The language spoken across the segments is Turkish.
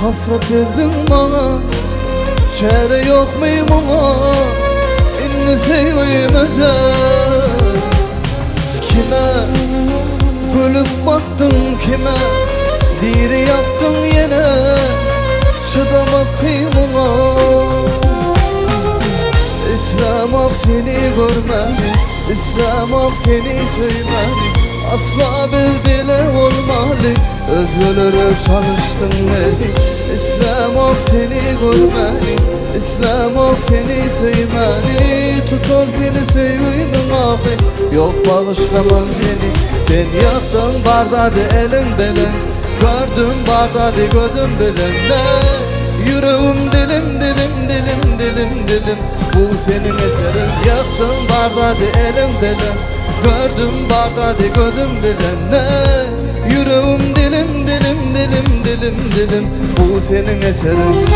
Hasret verdin bana, çare yok meymuma. İnni sevgimize kime gülüp baktın, kime diri yaptın yine, çıdamak kıymına. İstemek seni görmeni, istemek seni söymeni. Asla biz bile olmalı, özgürlere çalıştın beni. İstemek seni görmeni, istemek seni söymeni. Tutar seni sevgimin ahi, yok bağışlaman seni. Sen yaktın bardadı elin belen, gördüm bardadı gözüm belen. Ne yüreğim dilim dilim dilim dilim dilim, bu senin eserin. Yaktın bardadı elin belen, gördüm bardadı gözüm belen. Ne yüreğim dilim dilim dilim dilim dilim, bu senin eserin.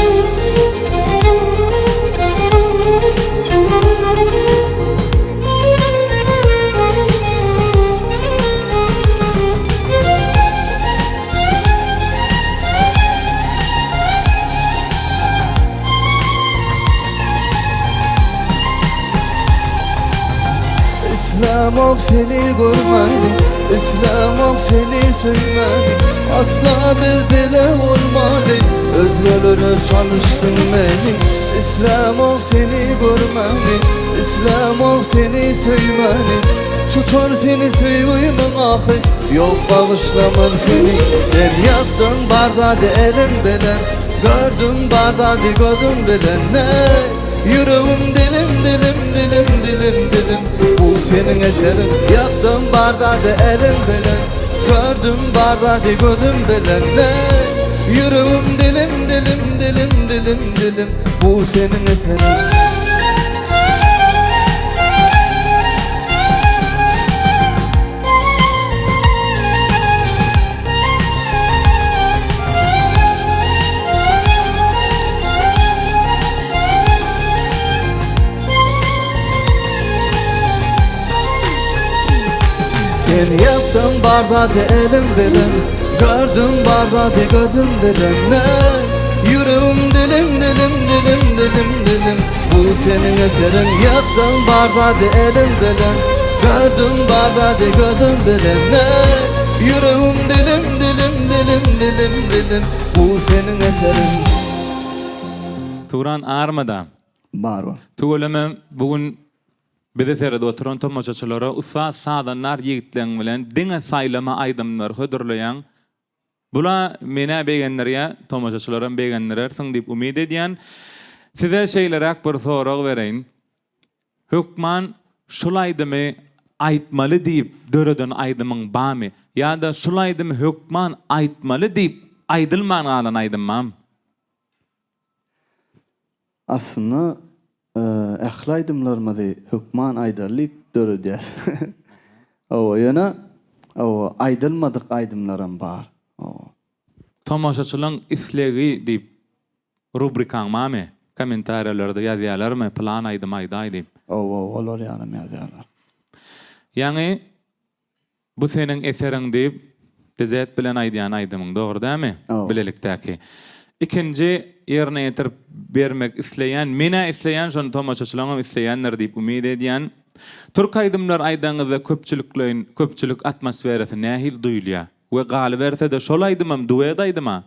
İstemek seni görmeni, istemek seni söymeni. Asla biz bile olmalı, özgürlere çalıştın beni. İstemek seni görmeni, istemek seni söymeni. Tutar seni sevgimin ahi, yok bağışlaman seni. Sen yaktın bardadı elin belen, gördüm bardadı gözüm belen. Ne yüreğim dilim dilim dilim dilim dilim, bu senin eserin. Yaktım bardadı elin belen, gördüm bardadı gözüm belen. Ne yüreğim dilim dilim dilim dilim dilim, bu senin eserin. Sen yaptın bardadı elim belen, gördüm bardadı gözüm belen. Ne yüreğim dilim dilim dilim dilim dilim, bu senin eserin. Yaptın bardadı elim belen, gördüm bardadı gözüm belen. Ne yüreğim dilim dilim dilim dilim dilim, bu senin eserin. Turan ağırmadan Var. Tuğulama bugün bir seride oturan tomoçaçılara ussa sadanlar yigitlerin bilen diňe saýlama aýdymlar hödürleýän. Bula mene begenlerge tomoçaçylaryň begenlerersiň diýip umyd edýän. Size şeýlerek bir sorag bereýin. Hükman şulaýdymy aýtmaly diýip döreden aýdymyň bamy? Ýa-da şulaýdymy hükman aýtmaly diýip aýdylman galan aýdymam? Aslında ahlaydımlarımızı hükman aydırlık dörüdüyüz. O yana o aydılmadık aydımlarım var. Tomoçaçylyň islegi diýip rubrikan mamy? Kommentariýalerde ýazýarlarmy? Plan aýdym aýday diýip. Olar ýanam ýazýarlar. Ýani bu senin eseriň diýip dizet bilen aýdýan aýdymyň dogry dämi? Bilelikdäki. İkinci yerine getirip bermek isleyen, mene isleyen, şonu tomoçaçylaryň isleýänler diýip umyd edýän. Türk aýdymlar aýdaňyzda köpçülük atmosferasy nähil duýulýar? We galy berse de şol aýdymam duet aýdyma?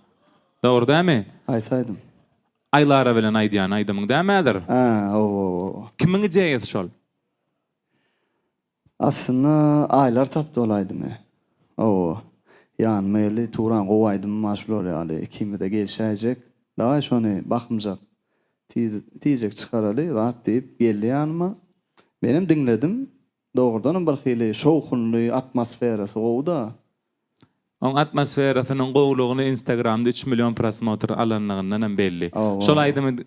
Dogry dämi? Aýsaýdym. Aýlara bilen aýdýan aýdymyň dämedir? Kimiň jeýes şol? Aslında aýlar tapdy olaýdymy. Yani meyli Turan gowaýdym maşlor ýaly ikimiz de gelişäjek. Daha şonu bakmjak. Tizek çıkaraly rahat diýip geldi ýanyma. Benim dinledim. Dogrudan bir hili şowkunly atmosferasy gowda. On atmosferasynyň gowlugyny Instagramda 3 milyon prosmotr alanlygyndan belli. Şol aýdymy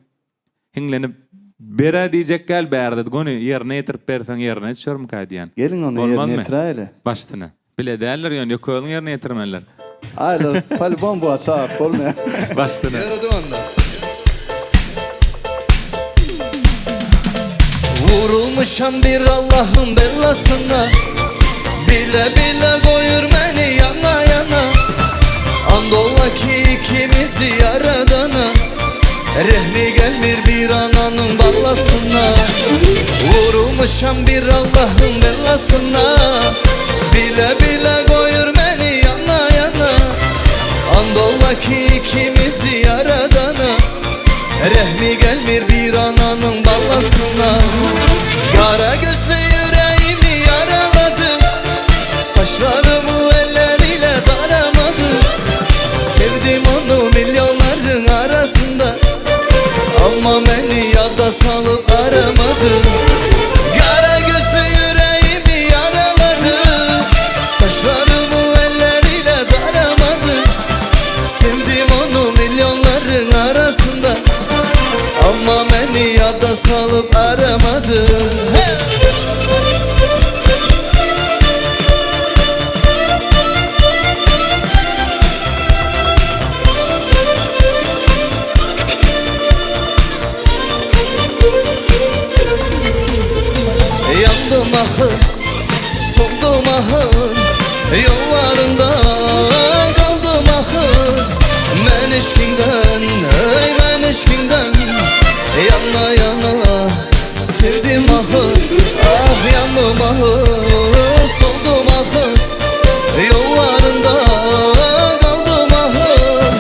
hiňlenip bere diýjek gel berdi. Gony ýerine ýetirip berseň ýerine çörüm kaýdýan. Gelin onu ýerine ýetiräýli. Başdyny. Bile derler ýöne ýokoluň ýerine ýetirmenler. Aylar palbon bu açar bolmaýar. Başdyny. Yaradım onda. Vurulmuşam bir Allah'ın bellasına, bile bile koyur beni yana yana. Andolla ki ikimizi yaradı. Rehmi gelmir bir ananın ballasına. Vurulmuşam bir Allah'ın bellasına. Bile bile koyur beni yana yana. Andolla ki ikimizi yaradana. Rehmi gelmir bir ananın ballasına. Kara gözlü yüreğimi yaraladı. Saçlarımı elleriyle daramadı. Sevdim onu milyonların arasında. Ama beni yada salıp aramadı. Kara gözlü yüreğimi yaraladı. Saçlarımı elleriyle daramadı. Sevdim onu milyonların arasında. Ama beni yada salıp aramadı. Hey! Yandım ahır, soldum ahır. Yollarında kaldım ahır. Men eşkinden, ey men eşkinden. Yana yana sevdim ahır. Ah yandım ahır, soldum ahır. Yollarında kaldım ahır.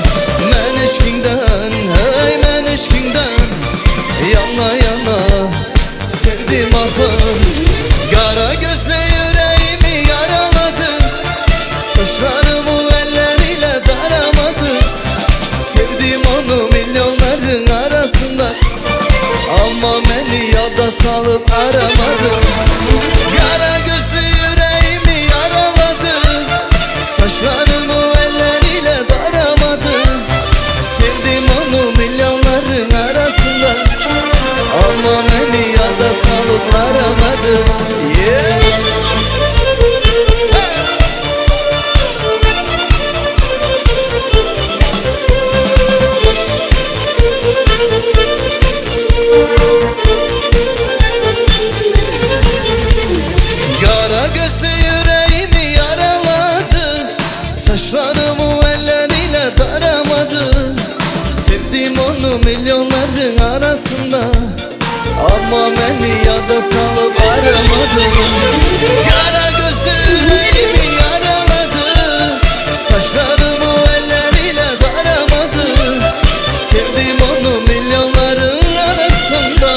Men eşkinden, ey men eşkinden. Yana yana sevdim ahır. Kara gözlü yüreğimi yaraladı. Saçlarımı elleriyle daramadı. Sevdim onu milyonların arasında. Ama beni yada salıp aramadı. Kara gözlü yüreğimi yaraladı. Saçlarımı elleriyle daramadı. Sevdim onu milyonların arasında. Ama beni yada salıp aramadı. Yeah. Kara gözlü yüreğimi yaraladı. Saçlarımı elleriyle daramadı. Sevdim onu milyonların arasında. Ama beni yada salıp aramadı. Kara gözlü yüreğimi yaraladı. Saçlarımı elleriyle daramadı. Sevdim onu milyonların arasında.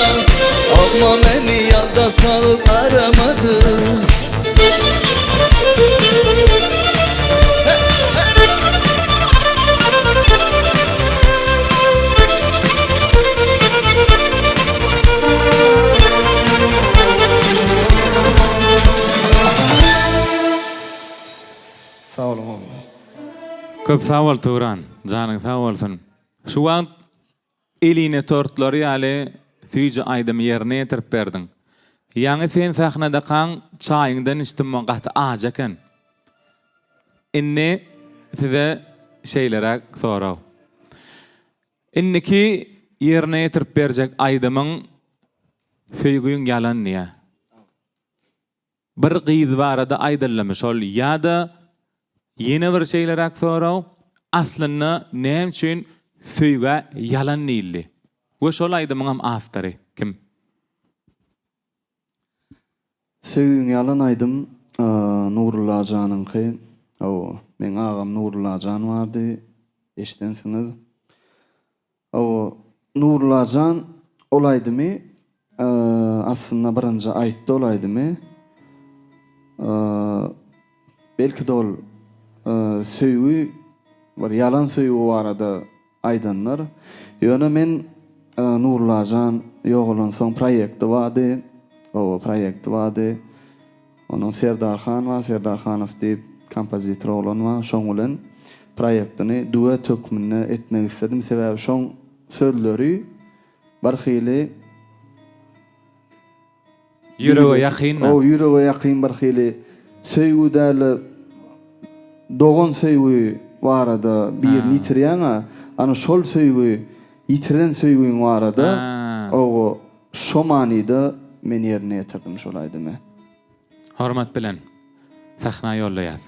Ama beni yada salıp aramadı. Sağ olun oğlum. Köp sağ ol Turan, canın sağ olsun. Şu an eline tortları ýaly süýje aýdym ýerine ýetirip berdiň. Ýani sen sahnada kan çaýyňdan içdim gaty aja eken. Inni size şeylere sorag. Inniki ýerine ýetirip berjek aýdymyň süýgüň ýalan niýe? Bir gyz barada aýdylmaş ol ýa-da yine bir şeylere sorag. Aslında näme üçin süýge ýalan diýildi? Bu şol aýdymyň aftary kim? Söýüň ýalan aýdym Nurullah Janynky. O men agam Nurullah Jan bardy. Eşdensiňiz. O Nurullah Jan olaydymy aslında birinji aýtdy olaydymy. Belki de ol söýgü bir ýalan söýgü barada aýdanlar. Ýöne men Nurullah Jan ýogulan soň proýekti bardy. O proýekti bardy. Onuň Serdar Khan we Serdar Khanow diýip kompozitor bolan we şoň bilen proýektini duet tökmünde etmek istedim. Sebäbi şoň sözleri bir hili Ýürege ýakynmy? O ýürege ýakyn bir hili söýgüdäli dogan söýgü barada bir nitirýäňa, ana şol söýgü ýitiren söýgüň barada o şo manyda men ýerine ýetirdim şol aýdymy. Hormat bilen sahna ýollaýar.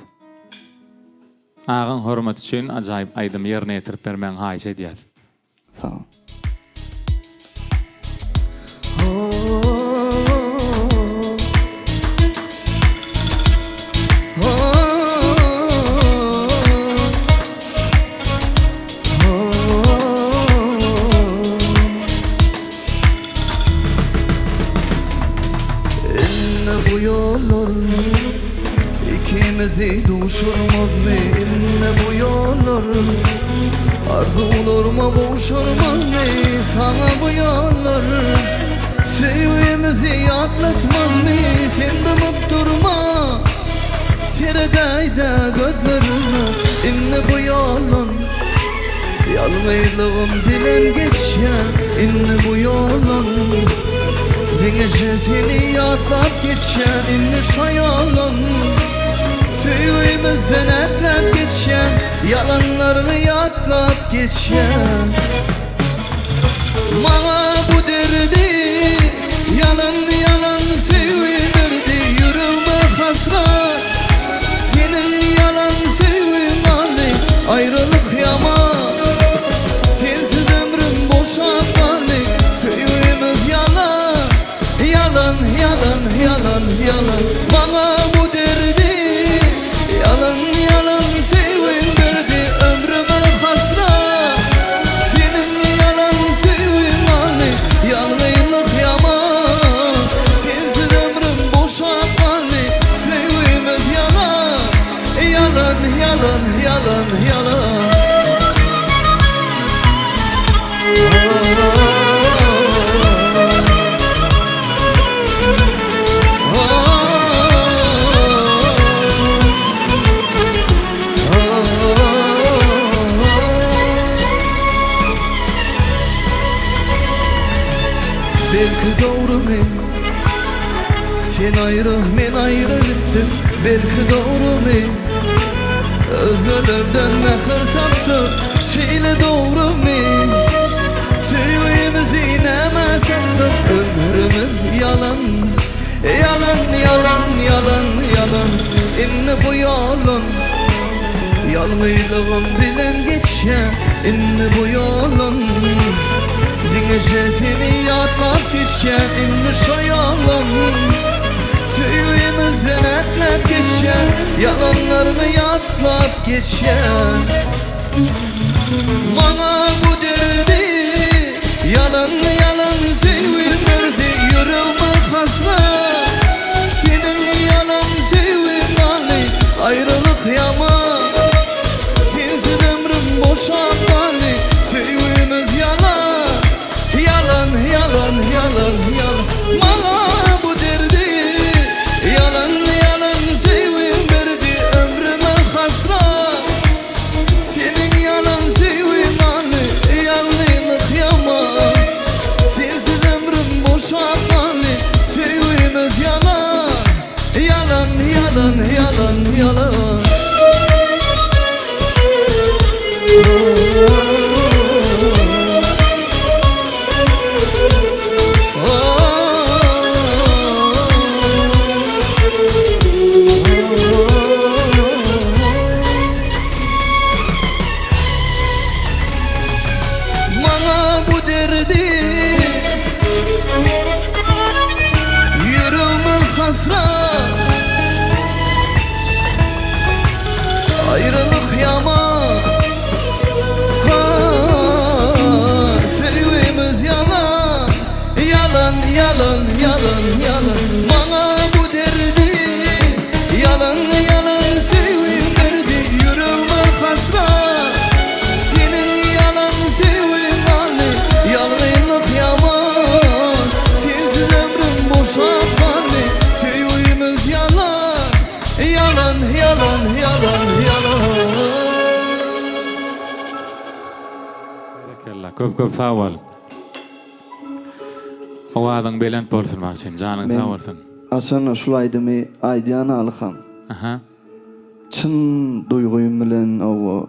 Ağın hormat üçin ajaýyp aýdym ýerine ýetirip bermäň haýyş edýär. Sağ ol. inne bu yollar ikimizi duşurmak mı? İnne bu yollar arzularıma boşurmak mı? Sana bu yollar sevgimizi yatlatmak mı? Sen de durma seredayda gözlerime. İnne bu yollar yalmaylığım bilen geçen. İnne bu yollar dengece seni yatlap geçen. İnne şu yalan sevgimizden etlep geçen. Yalanlarını yatlap geçen. Bana bu derdi yalan yalan sevgilirdi. Yüreğime hasret senin yalan sevgin aldı. Ayrılık yama sensiz ömrüm boşa kaldı. Sevgimiz yalan yalan yalan yalan yalan. Bana bu derdi yalan yalan sevgin verdi. Ömrüme hasret senin yalan sevgin aldı. Yalnızlık yaman sensiz ömrüm boşa kaldı. Sevgimiz yalan yalan yalan yalan yalan. Belki doğru mu? Sen ayrı, men ayrı gittim. Belki doğru mu? Özlerden mehir taptık. Şeyle doğru mu? Sevgimizi neme sattık. Ömrümüz yalan. Yalan, yalan, yalan, yalan. İnne bu yalan yalnızlığım bilen geçen. İnne bu yalan dengece seni yatlap geçen. İnne şu yalan sevgimizden etlep geçen. Yalanlarımı yatlap geçen. Bana bu derdi yalan yalan sevgim verdi. Yüreğime hasret senin yalan sevgin aldı. Ayrılık yama sensiz ömrüm boşa kaldı. Sevgimiz yalan yalan yalan yalan yalan. Bana bu derdi yalan yalan sevgim verdi. Ömrüme hasret senin yalan sevgin aldı. Yalnızlık yaman sensiz ömrüm boşa kaldı. Sevgimiz yalan yalan yalan yalan yalan. Bana bu derdi yüreğime hasret ayrılık yama sevgimiz yalan yalan yalan yalan yalan. Bana bu derdi yalan yalan sevgim verdi. Yüreğime hasret senin yalan sevgin aldı. Yalnızlık yaman sensiz ömrüm boşa kaldı. Sevgimiz yalan yalan yalan yalan yalan. Barakallah. Köp sağ ol. Owadan belent bolsun Mahsin. Canın sağ olsun. Aslında şulaydım aydiyana alıkam. Aha. Çın duyguyum bilen o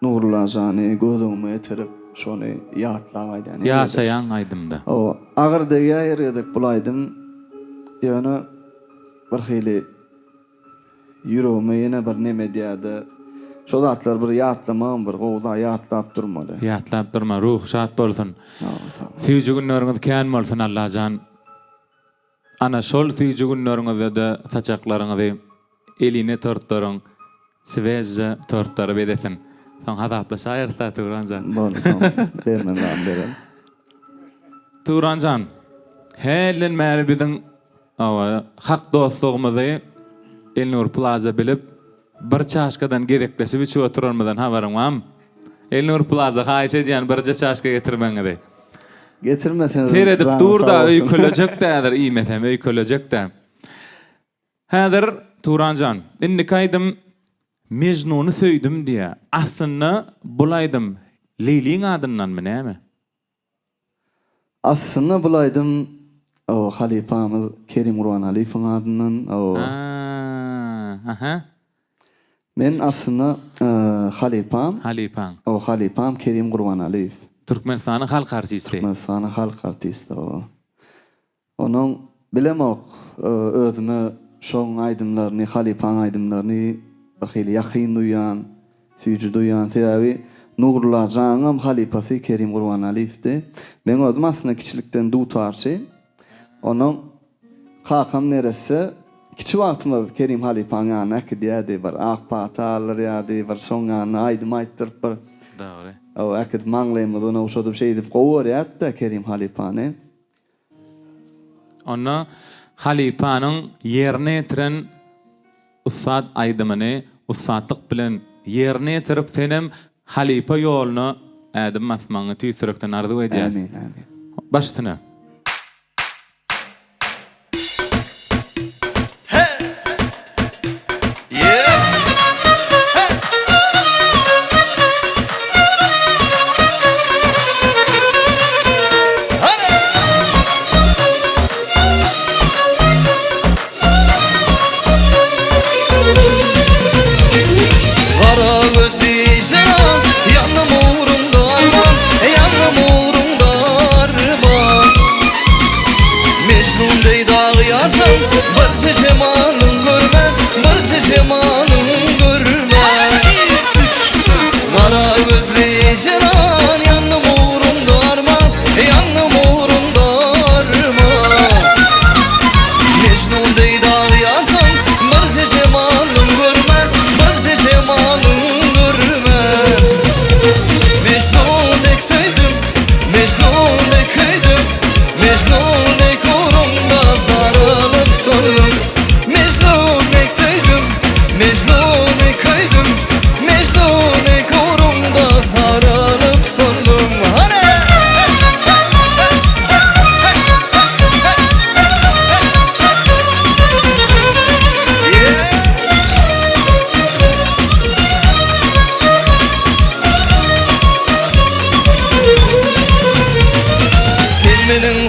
nurla jany gözüme yetirip şonu yatlamaydan. Ya sayan aydımda. O ağırda ýerdik bulaydım. Ýöne bir hili yüreğime ýene bir neme diýdi. Şo zatlar bir ýatlamam bir gowda ýatlap durmaly. Yatlap durma, ruh şat bolsun. Sağ ol. Süýjü günleriňiz kän bolsun Allahjan. Ana şol süýjü günleriňizde saçaklaryňyzy eline tortlaryň, siwezje tortlary bedetin. Soň hadapla şaýerta Turanjan. Bolsun. Bermeden berem. Turanjan, helen mäli biziň Awa hak dostluğumuzu Elnur Plaza bilip bir çaşkadan gereklesi bir çuva oturmadan haberim var mı? Elnur Plaza haýyş edýän bir çaşka getirmeňdi. Getirmeseniz Teredip canı durda sağ olsun. öýkölecek dädir iýmetem öýkölecek de. Häzir Turanjan, indi kaýdym Mejnuny söýdüm diýe. Aslynda bulaýdym Leyliň adyndanmy näme? Aslında bulaydım o halifamız Kerim Urban Halif'in adından o Aha. men aslında halifam Halipan. o halifam Kerim Urban Halif. Türkmenistanyň halk artisti. Mesela halk artisti o. Onun bilemok özüme şoň aydımlaryny, halifan aydımlaryny bahili ýakyn duýan, süýjü duýan sebäbi Nurullah Janam halifasy Kerim Urban Halif'ti. Ben özüm aslında kiçilikden dutarçy. Onun kakam neresi? Kiçi wagtymda Kerim Halifan ýanyna diýdi bar akpatalar ýa-da bar soňany aýdym aýtdyryp bar. Dogry. O akıt manglaymyz onu şo bir şey edip gower ýatda Kerim Halifany. Ona halifanyň ýerine etiren Ustad aýdymyny ustadlyk bilen ýerine etirip senem halifa ýoluny ädim masmaňy tüýsürekden arzu edýär. Amin, amin. Baştyna.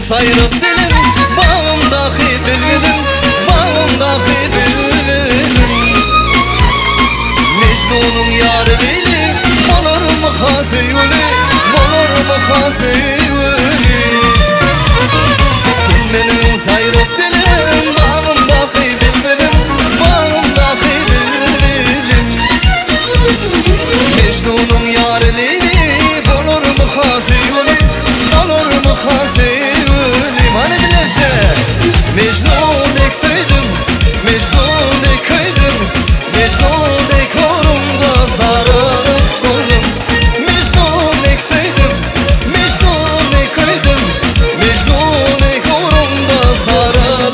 Sayrıp dilim bağımdaki bülbülüm, bağımdaki bülbülüm. Mecnun'un yarı Leyli, olur mu haseyuli, olur mu haseyuli. Sen benim sayrıp dilim bağımdaki bülbülüm, bağımdaki bülbülüm. Mecnun'un yarı Leyli, olur mu haseyuli, olur mu haseyuli. Hani bilirse Mecnun'dek söydim, Mecnun'dek köydim, Mecnun'dek korumda sarılıp soldum. Mecnun'dek söydim, Mecnun'dek köydim, Mecnun'dek korumda sarılıp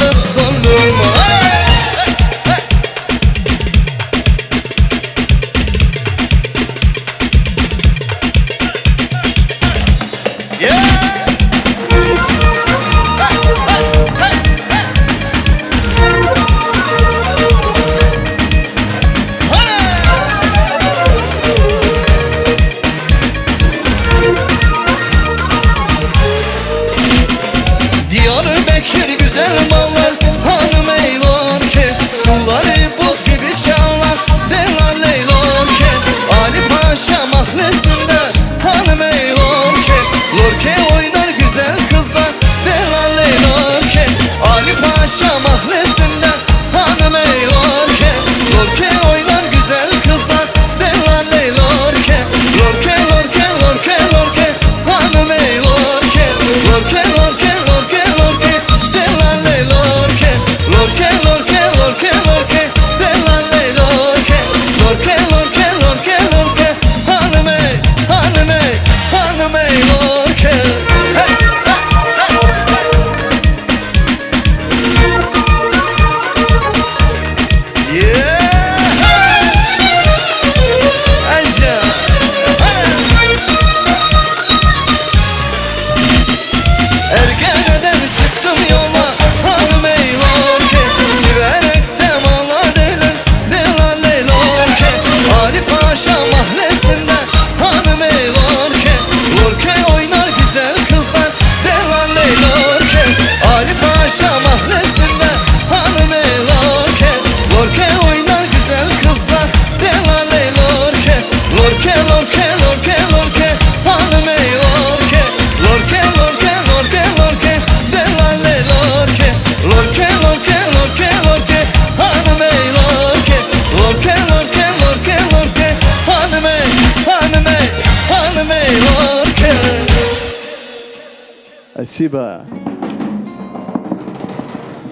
Spasiba.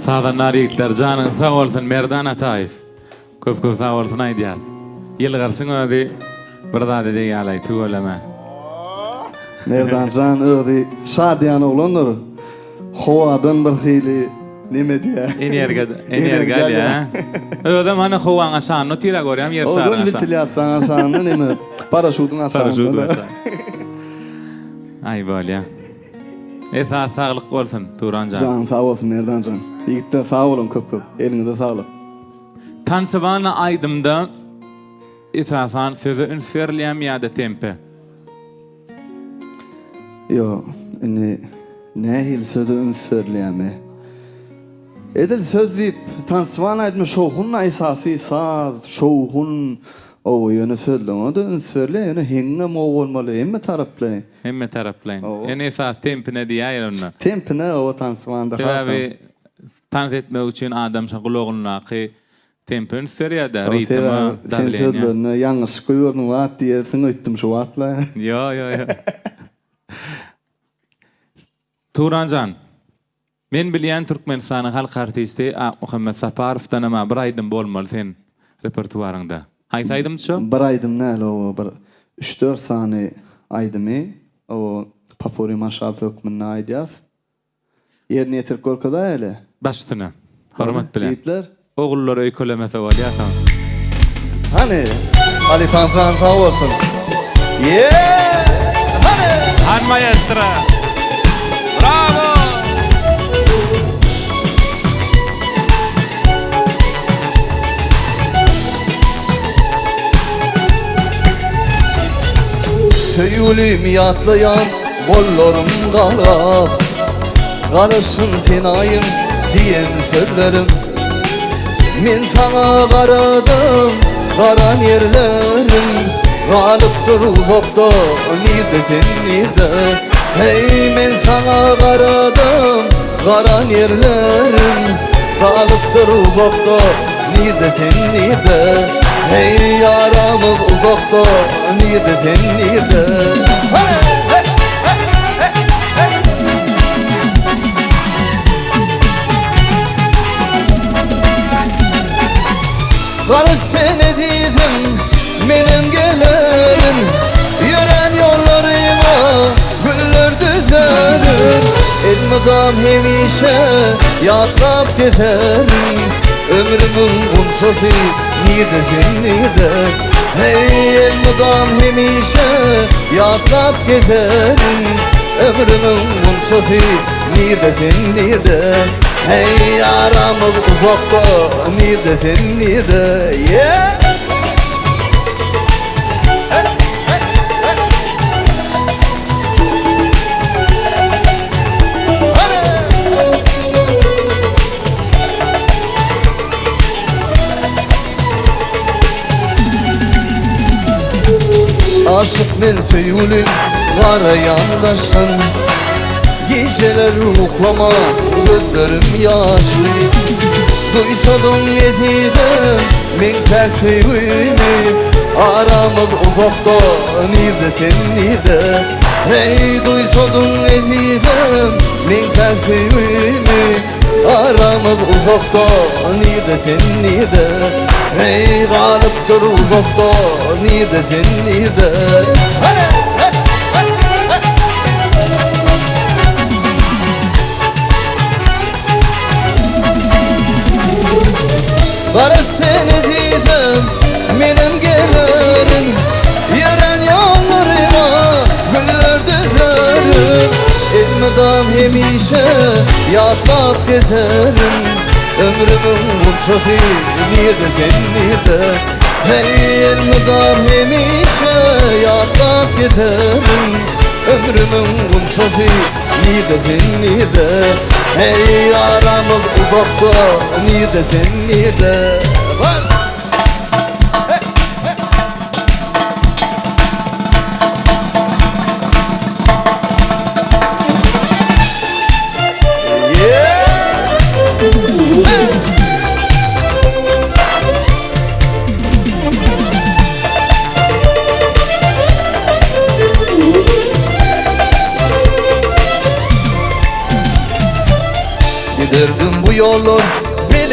Sağdanlar yiğitler, canın sağ olsun Merdan Ataev. Köp sağ olsun aydiyat. Yıl garşın ödi, bir daha dedi yalay, tügöleme. Nerdan can ödi şadiyan olanlar. Hovadan bir hili nime diye. Energal ya. Ödem hani hovan aşağı, no tira goriyam yer şarı Oğlum bitilyat sana şanlı nime. Paraşutun aşağında. Paraşutu aşağı. Ay böyle ya. Esa sağlık olsun Turancan. Can sağ olsun Nerdan can. Yiğitler sağ olun köp. Elinize sağlık. Tansıvana aydımda esasan sözü ünsverliyem ya da tempe. Yo, ne hil sözü söyleyeme. Edil söz deyip tansıvan aydımı şoğunla esası saz, şoğun o yönü söyledi. O da söyle yönü hengem o olmalı. Emme taraflayın. Hemme taraflayın. Oo. En esas tempine diye ayırına. Tempine o tansıvanda hasam. Sebebi tans etme için adam şakuluğunla ki tempin sürüyor da O ritmi sen davleniyor. sözlerini yanlış koyuyordun vaat diyersin öttüm şu vaatla. Yo. Turancan, men bilýän Türkmenistanyň halk artisti Muhammed Saparovdan ama bir aýdym bolmaly sen repertuaryňda. Haýsaýdym şu? Bir aydım näle o bir 3-4 sany aydymı o papori maşap hökmünde aýdýas. Ýerine ýetirip gorkada ele. Başyna. Hormat bilen. Yiğitler. Oğulları öýkelemese bolýar. Hani Ali Tansan sağ olsun. Yeah! Hani Han maestro. Bravo! Söyülüm yatlayan bollarım galat. Karışın senayım diyen sözlerim. Men sana karadım, karan yerlerim. Galıptır uzakta, nirde sen nirde. Hey men sana karadım, karan yerlerim. Galıptır uzakta, nirde sen nirde. Hey yaramız uzakta, nirde sen nirde. Hey! Karış sen ezizim, benim gelirim. Yören yollarıma güller düzerim. Elmadam hemişe yatlap gezerim. Ömrümün kumşası nirde sen nirde. Hey elmadam hemişe yatlap gezerim. Ömrümün kumşası nirde sen nirde. Hey aramız uzakta, nirde sen nirde, yeah! Aşık men söyülüm, kara yandaşın. Geceler ruhlama, gözlerim yaşlı. Duysadın ezizim, men tek sevgimi. Aramız uzakta, nirde sen nirde. Hey duysadın ezizim, men tek sevgimi. Aramız uzakta, nirde sen nirde. Hey galıptır uzakta, nirde sen nirde. Hadi! Barış seni dizim, benim gelirim. Yören yollarıma güller düzerim. Elmadam hemişe yatlap gezerim. Ömrümün kumşası nirde sen nirde. Hey elmadam hemişe yatlap gezerim. Ömrümün kumşası nirde sen nirde. Hey aramız uzakta, nirde sen nirde. Bas!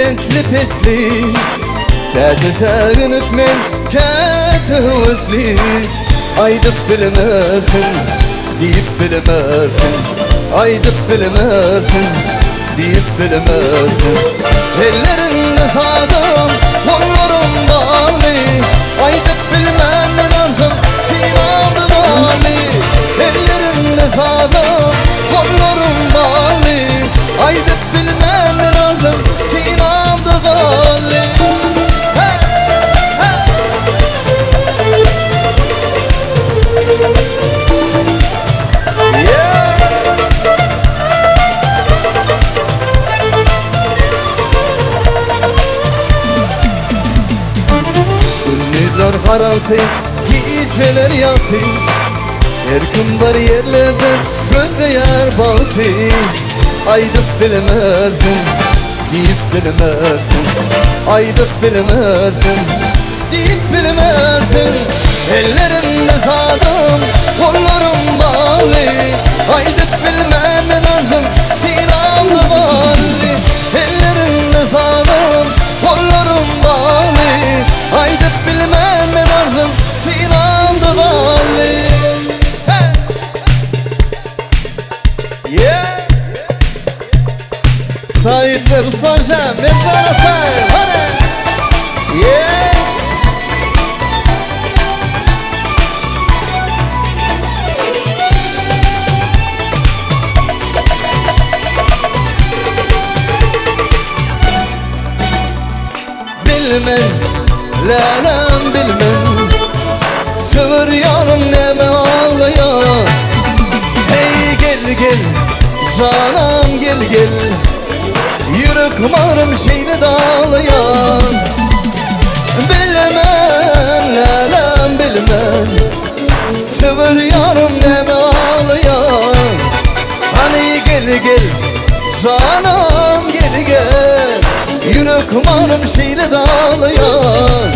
Kentli pesli Käte sägünüp men käte hüvesli Aydıp bilemersin Deyip bilemersin Aydıp bilemersin Deyip bilemersin Ellerinde sadım Kollarım bağlı Aydıp bilmem men arzum Sinamdı bağlı Ellerimde sadım Kollarım bağlı Aydıp bilmem men arzum Sinamdı bağlı Karanlık geceler yatı Her gün var yerlerden gönder baltı Aydıp bilemersin Deyip bilemersin Aydıp bilemersin Deyip bilemersin Ellerimde sadım Kollarım bağlı Aydıp bilmem men arzum Sinamdı bağlı Ellerimde sadım Kollarım bağlı Aydıp bilmem men arzum Sinamdı bağlı hey! Yeah! Saitler uslanacağım Mevdan atayım hadi yeah! Bilmem Lelem bilmem Söver yanım neme ağlayan Hey gel gel Canım gel gel Yürek marım şeyle dağlayan Bilmem Lelem bilmem Söver yanım neme ağlayan Hani gel gel Canım gel gel Yürek marım şeyle dağlayan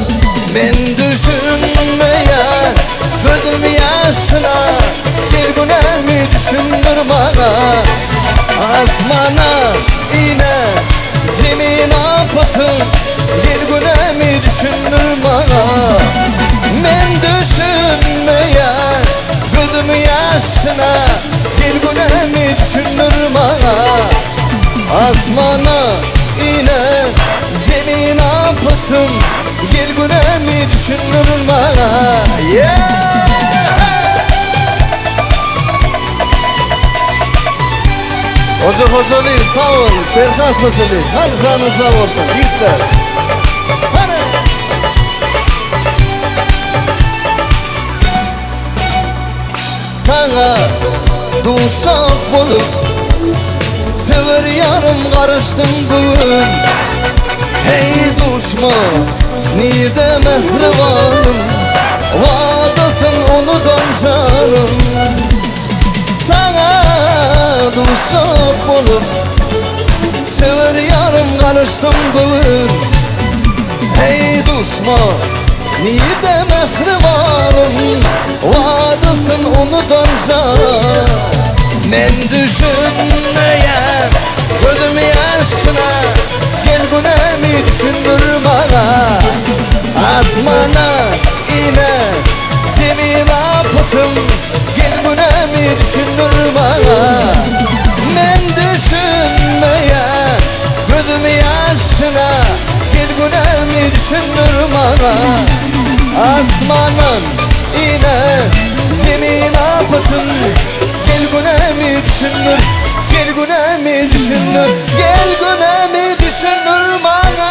Men düşünmeyen Gözüm yaşına Bir günemi düşündür bana Asmana ine Zemin apatın Bir günemi düşündür bana Men düşünmeyen Gözüm yaşına Bir günemi düşündür bana Asmana ine Zemin apatın Gel günemi düşündürün bana yeah! Hoca Hocalı sağ ol Berkat Hocalı Hadi canın sağ olsun Yiğitler Hadi Sana duşak olup Sever yarım karıştım bugün Hey düşman Nerede mehribanım Vadasın unutan canım Sana duşak olup Sever yarım karıştım bugün Hey düşman Nerede mehribanım Vadasın unutan canım Men düşünmeyen Gözüm yaşına Gel günemi düşündür bana Asmana ine Zemin apıtım Gel günemi düşündür bana Men düşünmeyen Gözüm yaşına Gel günemi düşündür bana Asmanın ine Zemin apıtım Gel günemi düşündür Gel günemi düşündür Gel günemi düşündür bana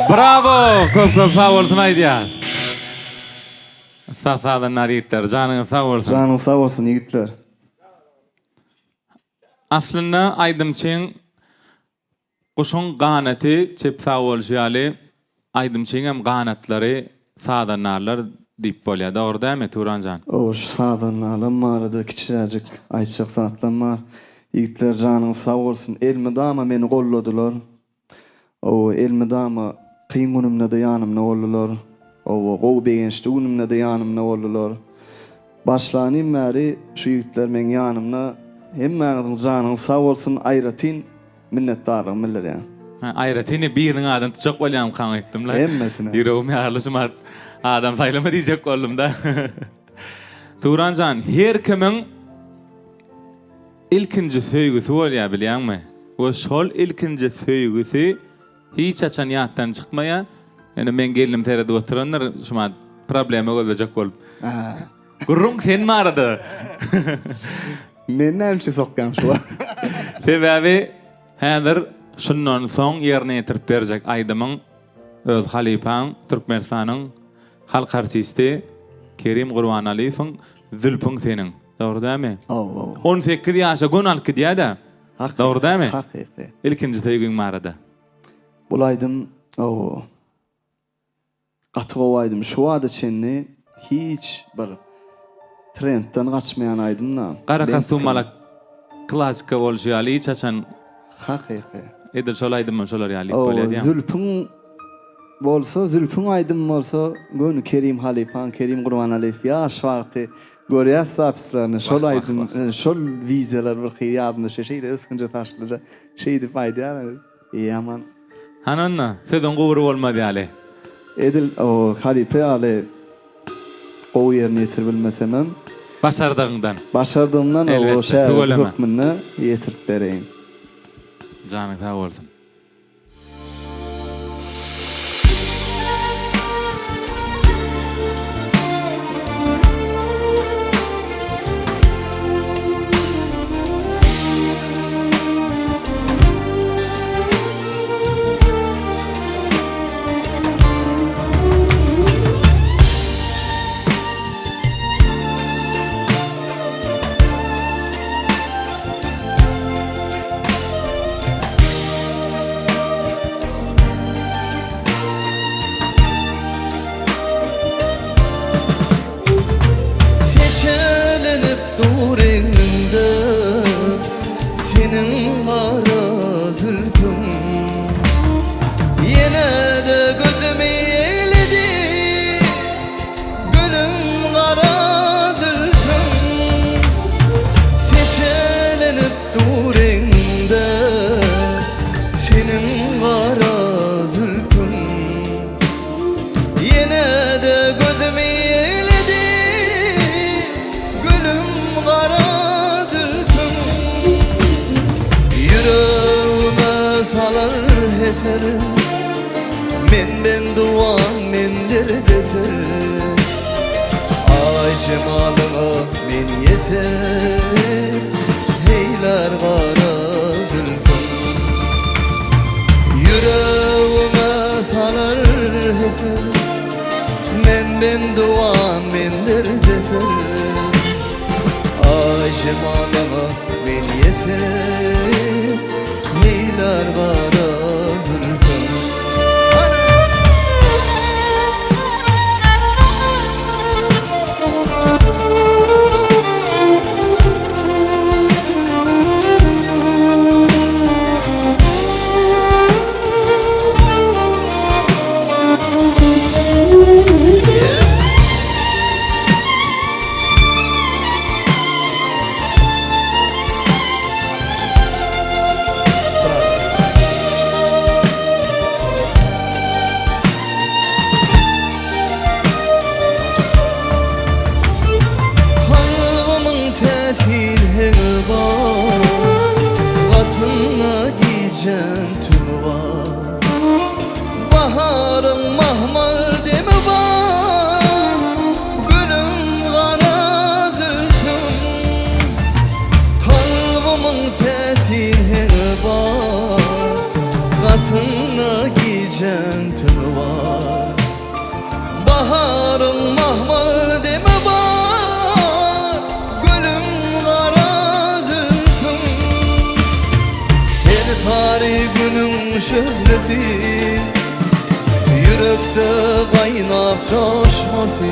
Bravo! Köp sağ olsun Aydyan. Sağdan nariyetler, canın sağ olsun. Canın sağ olsun yiğitler. Aslında Aydımçı'nın kuşun qanati çep sağ olşalı Aydımçı'nın hem qanatları sağdan narlar deyip bolya. Doğru değil mi Turancan? O şu sağdan alım mağarada kiçicik ayçak saatlanma. Yiğitler canın sağ olsun. Elmi dama beni kolladılar. O elmi dama kıyın günümde de yanımda oldular. O qow begençti günümde de yanımda oldular. Başlanayım beri şu yiğitler men yanımda. Hemmeğinin canın sağ olsun ayratin. minnetdarlygym bilir yani. Aýratini biriniň adam tutjak bolýam kan etdim la. Emmesine. Ýüregime ýarlyşma adam saýlama diýjek boldum da. Turanjan, her kimin ilkinji söýgüsi bolýar bilýärmi? O şol ilkinji söýgüsi hiç açan ýatdan çykmaýa. Yani men gelinim terede oturanlar şuma problemi gözecek bolup. Ha. Gurrun sen mi aradı? Men näçe sokkan şu. Sebebi häzir şundan soň ýerine ýetirip berjek aýdymyň öz halipaň Türkmenistanyň halk artisti Kerim Gurbanaliýewiň Zülpüň seniň. Dogry dämi? 18 ýaşa gonal kidýär-de. Dogry dämi? Hakyky. İlkinji söýgüň marada. Bulaydym, gaty gowaydym. Şu wada çenni hiç bir trendden gaçmayan aydymdan. Qara kasumala klasika bolýar, hiç açan Hakyky. edil şolaydym şolar ýaly bolýar. Zülpüň bolsa, Zülpüň aydym bolsa, gönü Kerim Halipan, Kerim Gurbanaliýew ýaş wagty görýär sapslaryny, şolaydym, şol wizeler bir hyýadyny şeýle ısgynja taşlyja şeýdi paýdýar. Ýaman. Hananna, seden gowru bolmady ýaly. Edil o Halipe ale o ýerine ýetirbilmesem Başardygyňdan. başardığımdan o Elbette, şäher tugolama. hökmüni ýetirip bereýin. Jany sag bolsun. Seçelenip dur eňinde senin gara zülfün Yine de gözümi eyledi gülüm gara zülfün Seçelenip dur eňinde senin gara zülfün Yine de gözümi eyledi gülüm kara zülfün Yüreğime salar eser men duan mendir deser Ay cemalıma men yeser heyler kara zülfün Yüreğime salar eser men duan mendir deser Ay cemalıma men yeser neyler kara zülfün Kalbımın tesirheri var Vatınla giyeceksin tümü var Baharın mahmal demi var Gülüm kara zülfün Kalbımın tesirheri var Vatınla giyeceksin tümü var Baharın mahmal demi var Gülüm kara zülfün Her tarih günün şöhlesi Yürekte kaynap coşması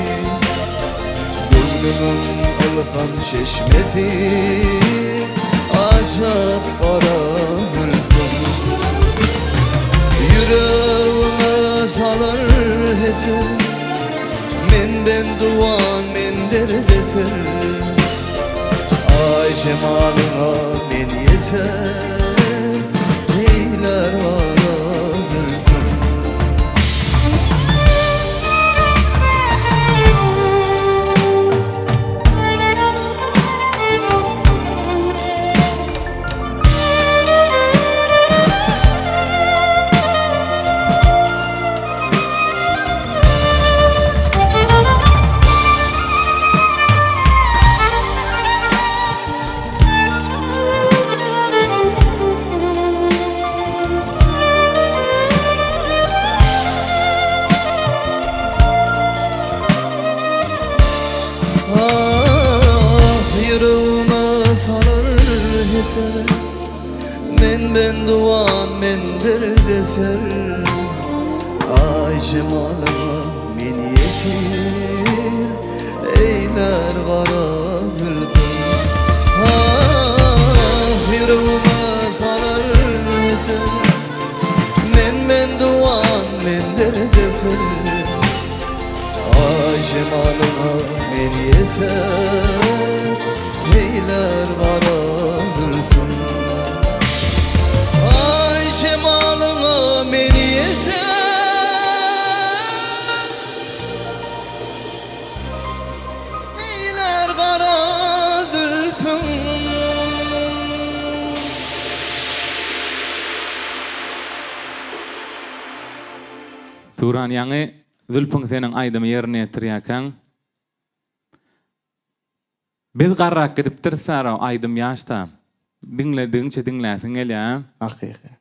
Gönlümün ılgın çeşmesi Acap kara zülfün Yüreğime salar eser men duan mendir deser Ay cemalıma men yeser eyler kara zülfüm. Yüreğime salar heser, men duan mendir deser. Ay cemalıma men yesir, eyler kara zülfüm. Yüreğime salar heser, men duan mendir deser. Ay cemalıma men yeser, eyler kara zülfüm. Ay cemalına men yeser, eyler kara zülfüm. Turan ýa-ni zülpüň seniň aýdymy ýerine ýetirýäkäň. Biz garrak gidipdir sara aýdym ýaşda. Dinlediňçe dinläsiň elä. Hakyky.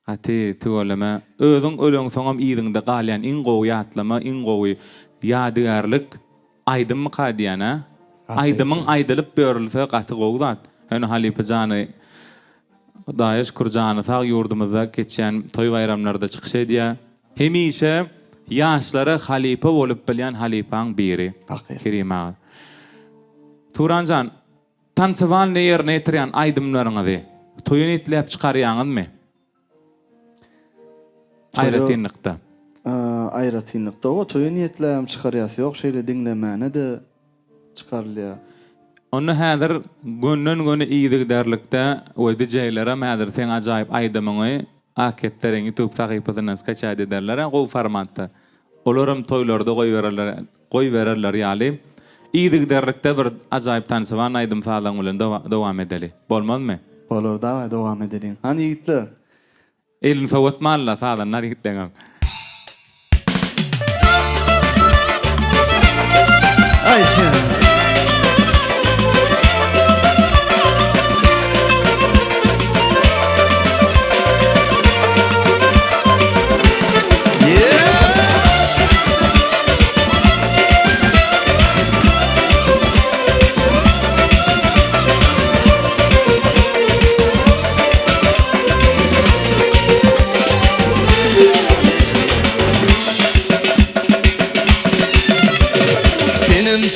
Ati tüweleme özüň öleň soňam ýygyňda galýan iň gowy ýatlama, iň gowy ýadygarlyk aýdym kadiýana. Aýdymyň aýdylyp berilse gaty gowy zat. Hani Halipe jany Daýaş kurjany sag ýurdumyzda geçen toý bayramlarda çykyş edýär. Hemişe ýaşlara halipe bolup bilýän halipaň biri. Kerim ağa. Turanjan, tansywan ýerine ýetirýän aýdymlaryňyzy toýuny itläp çykarýaňyzmy? Aýratynlykda. Aýratynlykda o toýuny ýetläm çykarýasy ýok, şeýle dinlemäne de çykarylýar. Onu häzir gönnen göne iýdigderlikde öýdi jeýlere häzir sen ajaýyp aýdymyňy aketlerin YouTube sahypasyna skaçad ederler o formatda. Olaram toýlarda goý bererler ýaly. Iýdigderlikde bir ajaýyp tansywan aýdym falan bilen dowam edeli. Bolmazmy? Bolar da dowam edeliň. Hani ýigitler? Elin sowatmalla sadanlar ýigitleňem. Ayşe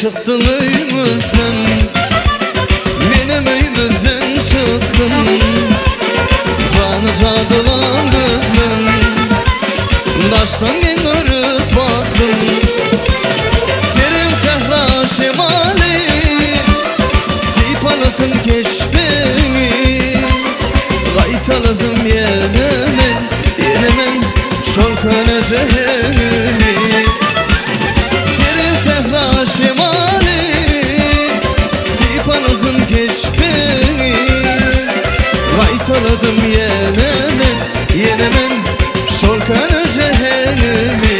çıktın öýümüzden, menem öýümüzden çıktın. Canı cadılan gözlüm, daştan geňörüp baktım. Serin sehra şemali, sipalısın keşbeni. Gaytalısın yenemen, şol köne cehenemi. Serin sehra şemali, sipanızın keşbeni. Gaytaladım yenemen, şol köne cehenemi.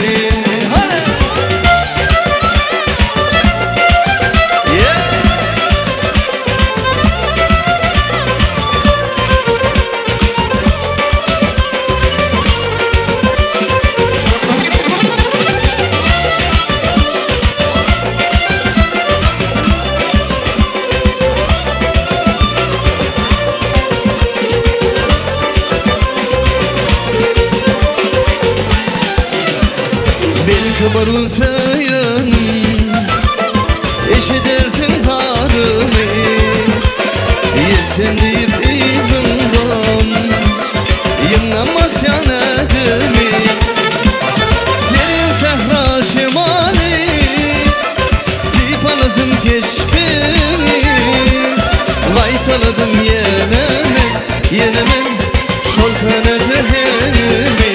Kıbarın söyün, eşidersin tarımı. Yesin deyip izimden, yınlamaz yanadımı. Serin sehra şemali, sipalısın keşbeni. Gaytaladım yenemen, köne cehennemi.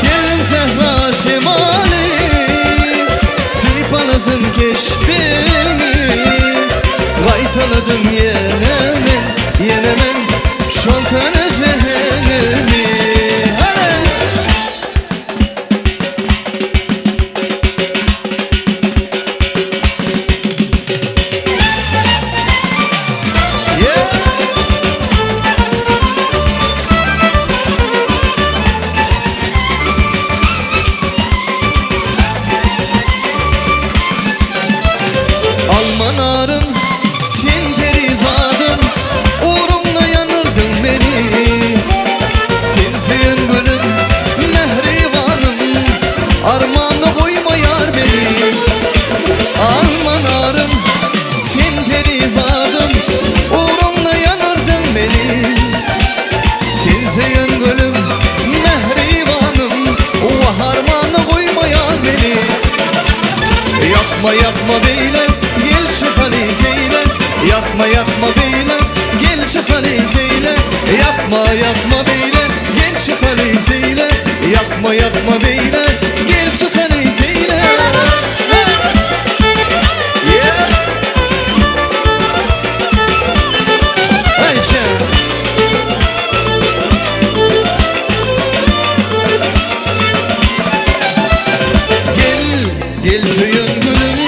Sen zehra şemali sipalazın keşbeni. Gaytaladım yenemen, yenemen şol köne cehennemi. Almanarım, sen perizadım, uğrunla yanırdın beni. Sensin gülüm, mehribanım, armağanla koyma yar beni. Almanarım, sen perizadım, uğrunla yanırdın beni. Sensin gülüm, mehribanım, armağanla koyma yar beni. Yakma yakma beyler, gel çık Alizeyle. Yakma yakma beyler, gel çık Alizeyle. Yakma yakma beyler, gel çık Alizeyle. Yakma yakma beyler, gel çık Alizeyle. Ayşe gel, gel söyün gülüm.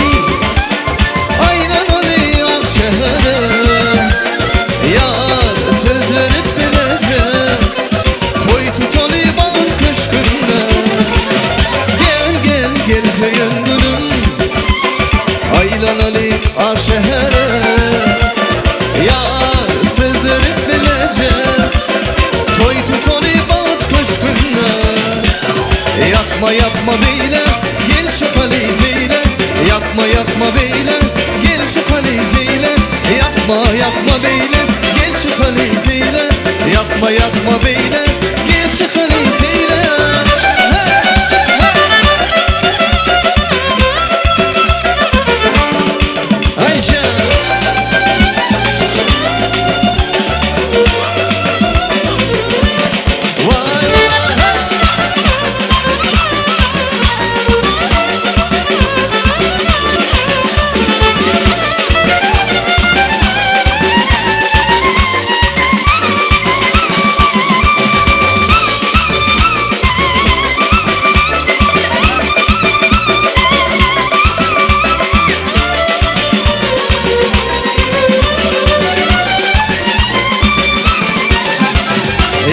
Aynen oli Akşehir'e. Yar söz verip bilece, toy tut oli bağıt köşkünde. Gel gel gel söyün gülüm. Aynen oli Akşehir'e. Yar söz verip bilece, toy tut oli bağıt köşkünde. Yakma yakma beyler, gel çık Alizeyle. Yakma yakma beyler, gel çık Alizeyle. Yakma yakma beyler, gel çık Alizeyle. Yakma yakma beyler, gel çık Alizeyle. Ayşe vay vay.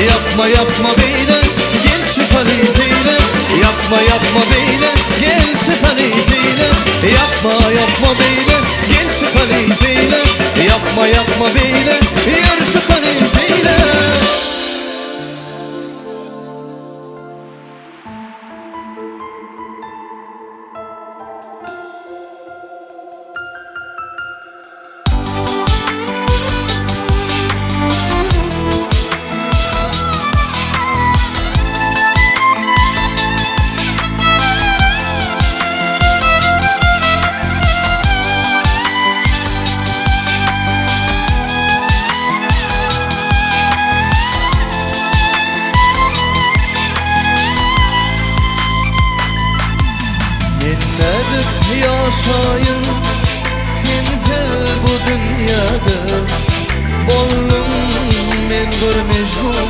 Yapma yapma beyler, gel çık Alizeyle. Yapma yapma beyler, gel çık Alizeyle. Yapma yapma beyler, gel çık Alizeyle. Yapma yapma beyler, yürü çık Alizeyle. Minnet yaşayın sense bu dünyada. Bollum men bir mecnun,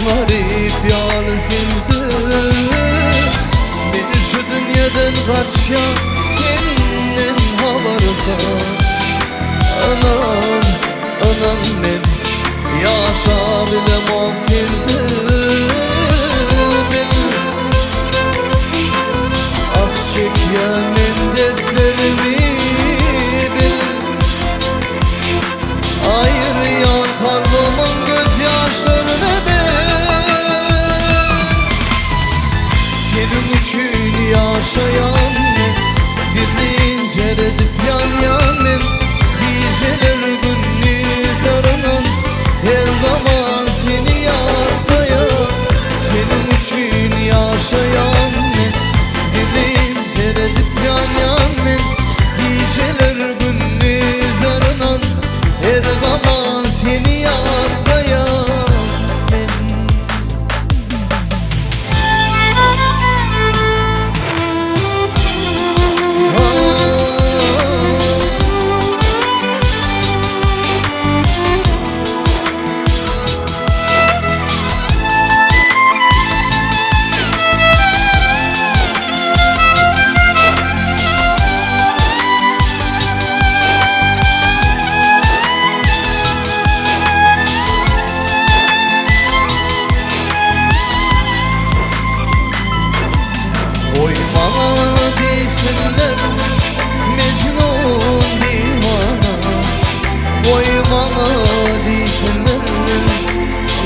garip yal sense. Men şu dünyadan kaçya senden havarsa. Anan, anan men yaşa bilemok sense. Çek yanın dertlerimi bil. Ayır yan kalbımın gözyaşlarını bil. Senin için yaşayan birliğin seyredip yan yanım. Geceler gündüz aranan her zaman seni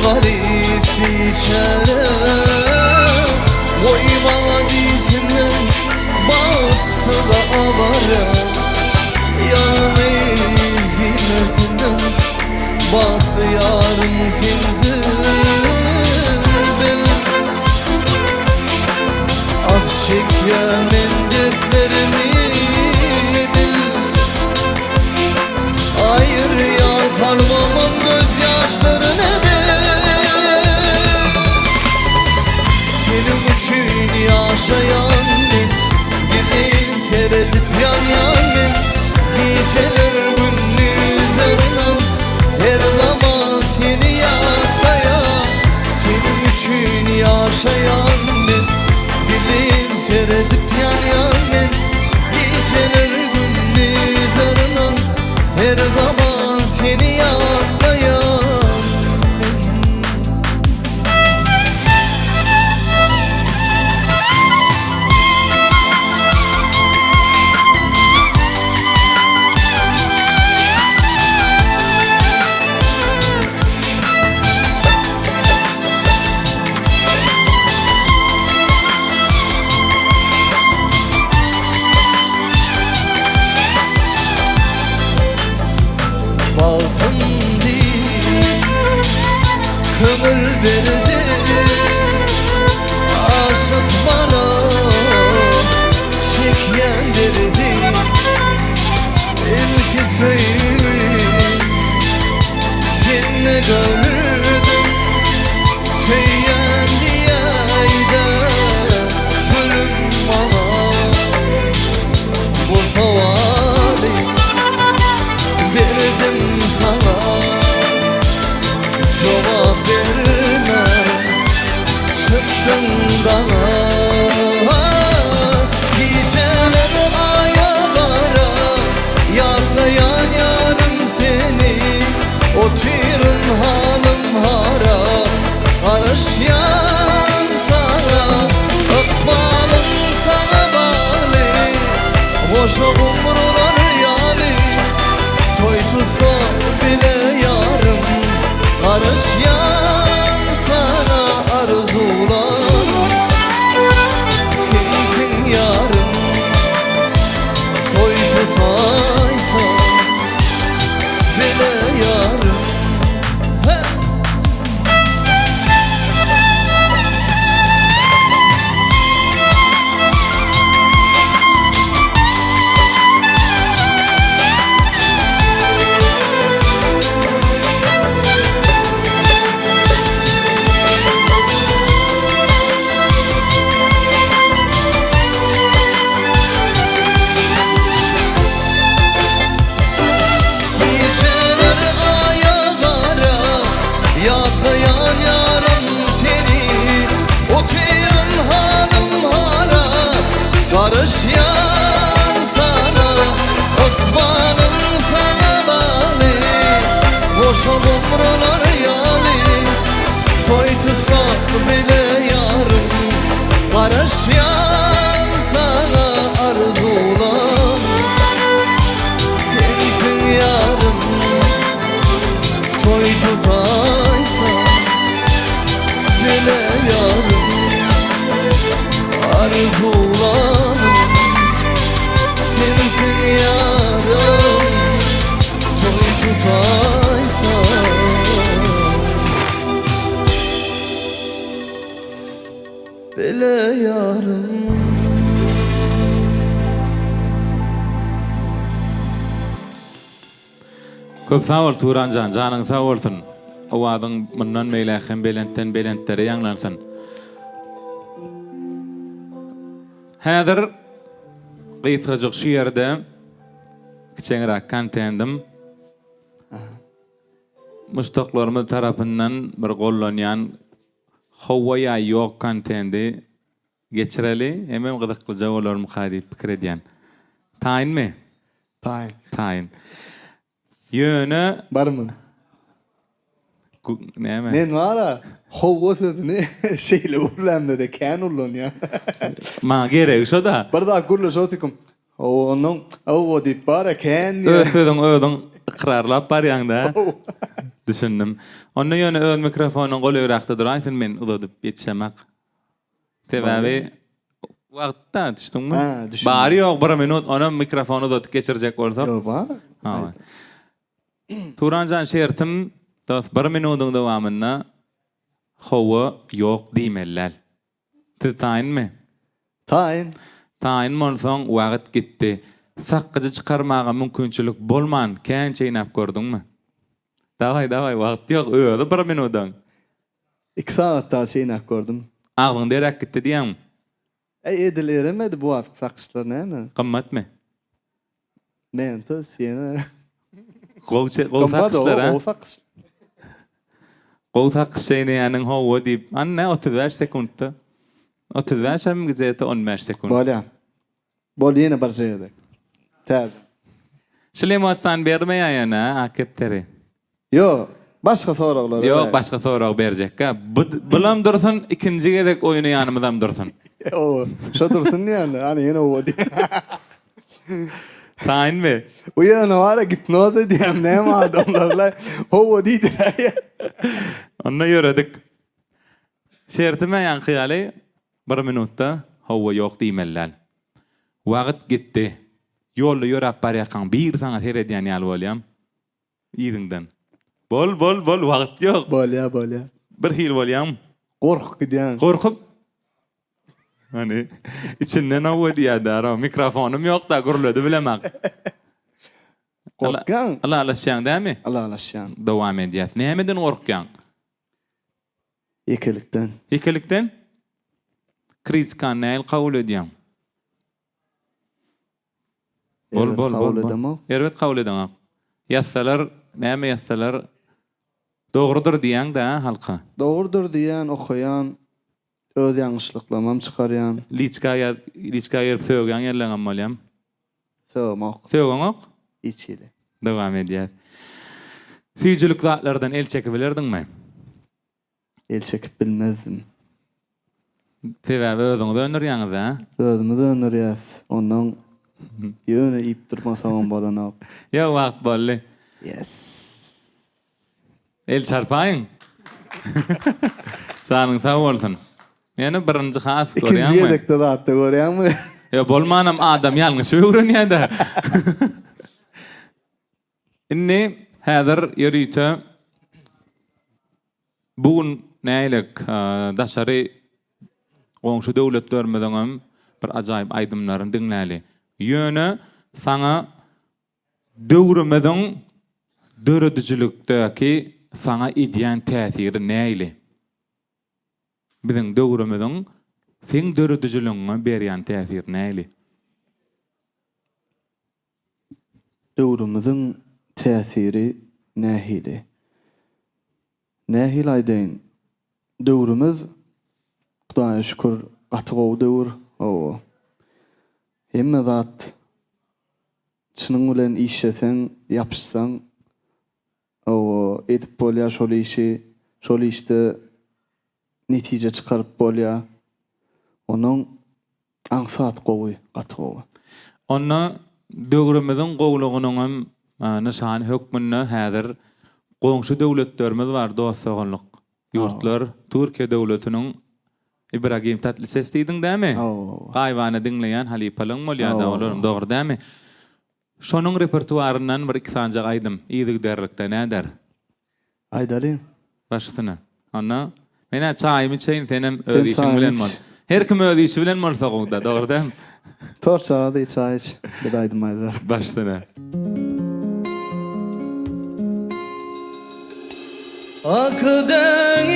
garip biçare Koyma bizimle batsa da avara Yalnız zilmesinden bak yarım sensiz bil Ah çekmeyen dertlerimi bil Ayır ya kalbimın gözyaşlarını bil Senin için yaşayan ben Gidin seyredip yan yan ben Geceler gündüzlerinden her zaman seni yapmaya Senin için yaşayan ben Dilim seyredip yan yan ben Geceler gündüzlerinden her zaman seni yapmaya Baltım değil, kömür verdi Aşık bana çekyen derdi İlk söyleyeyim sen ne gördün Söyleyen diye de gülüm bana Bu savali verdim sana Cevap verme çıktın bana Geceler ayağlara Yarlayan yarım seni Oturun halım hara Karışyan sana Akbalım sana bali Boş umrular yali Toy tutsa bile yarım Karışyan sana arzular Sensin yarım Toy tutaysa bile yarım He! Geceler ayağlara Yaklayan yarım seni Oturun halım hara Karışyan sana Akbalım sana bali Boş umrular yali Toy tutsak bile yarım Karışyan sana arzular Sensin yarım Toy tutaysa bile yarım Arzularım Sensin yarım Toy tutaysa bile yarım Köp sağ ol Turancan, canın sağ olsun. Owadyň mundan meýlähem belenten belentlere ýanglansyn. Häzir gysgaçyk şiýerde kiçeňrak kantendim. Mustaqlarymyz tarapyndan bir gollanýan Howaya ýok kantendi geçireli, hemem gyzyklyja bolarym hadip pikir edýän. Taýynmy? Taýyn. Yöne Barmın. näme? Men vara hovo sözüni şeyle urlamda da kan ullun ya. Ma gerek şo da. Bir daha gurlu şotikum. O onun o dip bara kan ya. Ösüdün ikrarlap barýan da. düşündüm. Onda ýöne öz mikrofonuň golyrakda duraýsyn men uzadyp ýetişemek. Sebäbi wagtda düşdüňmi? Ha, düşündüm. Bary ýok 1 minut ona mikrofonu uzatyp geçirjek bolsak. Yo ba. Ha. Turanjan şertim dost 1 minutyň dowamynda howa ýok diýmeller. Taýynmy? Taýyn. Taýyn bolsaň wagt gitdi. Sakkyjy çykarmaga mümkinçilik bolman, kän çeýnäp gördüňmi? Daway, wagt ýok, öýde 1 minutdan. 2 saatda çeýnäp gördüm. Aglyň derek gitdi diýäň. Edileremedi bu wagt sakışlar näme? Gymmatmy? Men de seni Gol sakışlar ha? sakış. Gol sakışyny ýanyň howa diýip, anna 35 sekundda. 35 hem gizete 15 sekund. Bolýan. Bol ýene bir şeyde. Täze. Şlematsan bermeýär ýana akepteri. Yo, başga soraglar. Ýok, başga sorag berjek. Bulam dursun ikinji gedek oýuny ýanymyzdan dursun. O, şo dursun ýa-ni, ani ýene o diýär. Taýynmy? O ýene wara hipnoz edýän näme adamlarla o diýdiler. Onda ýöredik. Şertime ýankyýaly 1 minutda howa ýok diýmeller. Wagt gitdi. Ýolda ýörap barýakan bir saňa seredýän ýaly bolýam. Ýygyňdan. Bol, wagt ýok. Bolýa. Bir hil bolýam. Gork gidýän. Gorkup. Hani içinden howa diýär, mikrofonum ýok da gurulady bilemek. Gorkýan. Allah alaşýan dämi? Allah alaşýan. Dowam edýär. Nämeden gorkýan? Ekelikden. Ekelikden? Kritiskan näil kabul edýän? Bol. Elbet kabul edýän. Ýazsalar, näme ýazsalar dogrudur diýän de halka. Dogrudur diýän, okuyan, öz ýangyşlyklamam çykarýan. Liçka ýerip söýgen ýerleňem bolýam. Söýmek. Söýgeňok? İçili. Dowam edýär. Süýjülik zatlardan el çekip bilerdiňmi? El çekip bilmezdim. Sebäbi özüňi döndürýäňiz ha? Özümü döndürýäs. Ondan ýöne ip durmasam bolanok. Ýa wagt bolly. Yes. El çarpaýyň. Sanyň sag bolsun. Ýene birinji has İkinci görýärmi? ýedekde zatda görýärmi? Ýa bolmanam adam ýalňyş öwrenýär-de. Inni häzir ýörüýte bugun näýlik daşary goňşy döwletlerimiziň bir ajaýyp aýdymlaryny diňläli. Ýöne saňa döwrümediň döredijlikdäki saňa edýän täsiri näýli? Biziň döwrümediň sen döredijiligiňe berýän täsiri näýli? Döwrümüziň täsiri nähili? Nähil aýdyn? Döwrümüz Hudaýa şükür gatygow döwür. O. Hemme zat çynyň bilen işlesen, ýapyşsaň o edip bolýar şol işi, şol işte netije çykaryp bolýar. Onuň aňsat gowy, gatygowy. Onna döwrümizin gowlugynyň nişany hökmünde häzir goňşy döwletlerimiz bar, dostsaganlyk ýurtlar, Türkiýe döwletiniň İbrahim Tatlıses diýdiň dämi? Gaýwany diňleýän halipalyň bolýar da olaryň dogry dämi? Şonuň repertuaryndan bir iki saňjak aýdym. Ýygyk derlikde näder? Aýdalym. Başsyna. Onna mena çaýmy içeýin tenem öz işiň bilen bol. Her kim öz işi bilen bolsa gowda, dogry dämi? Torçada çaýç, bir aýdym aýdar. Başsyna.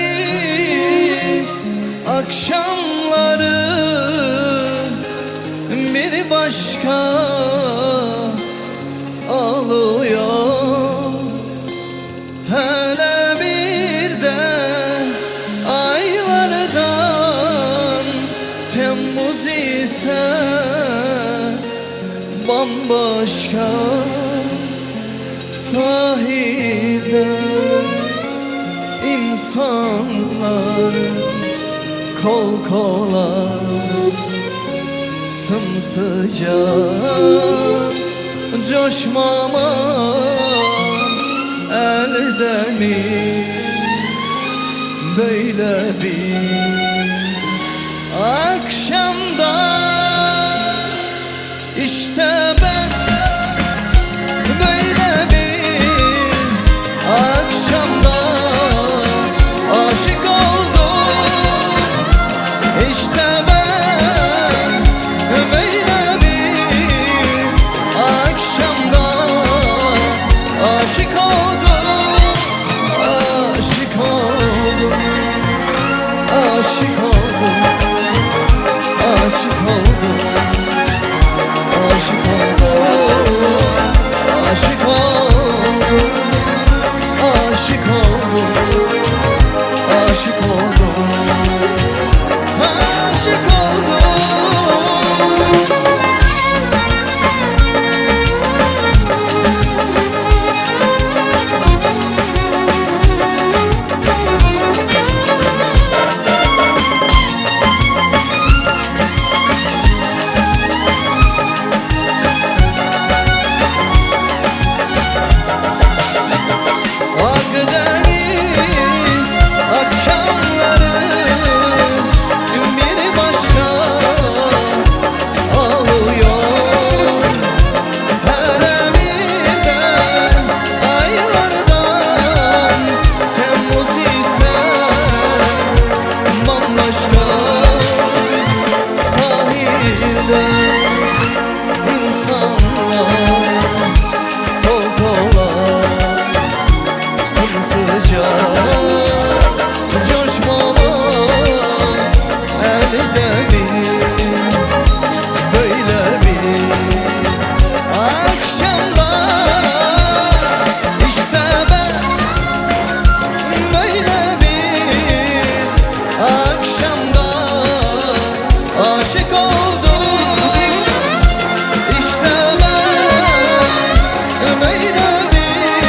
Akdeniz akşamları bir başka ağlıyor. Hele bir de aylardan Temmuz ise bambaşka sahilde insanlar kol kola sımsıcak coşmaman elde mi böyle bir akşamda işte ben böyle bir akşamda aşık oldum. İşte ben böyle bir akşamda aşık oldum. Aşık oldum. Aşık oldum. Aşık oldum. Aşık oldum. Aşık oldum. Aşık oldum. Aşık oldum. Aşık oldum. Akdeniz akşamları bir başka ağlıyor. Her emirden aylardan Temmuz ise bambaşka. Sahilde insanlar kol kola sımsıcak coşmama elde mi böyle bir akşamda. İşte ben böyle bir akşamda aşık oldum. İşte ben böyle bir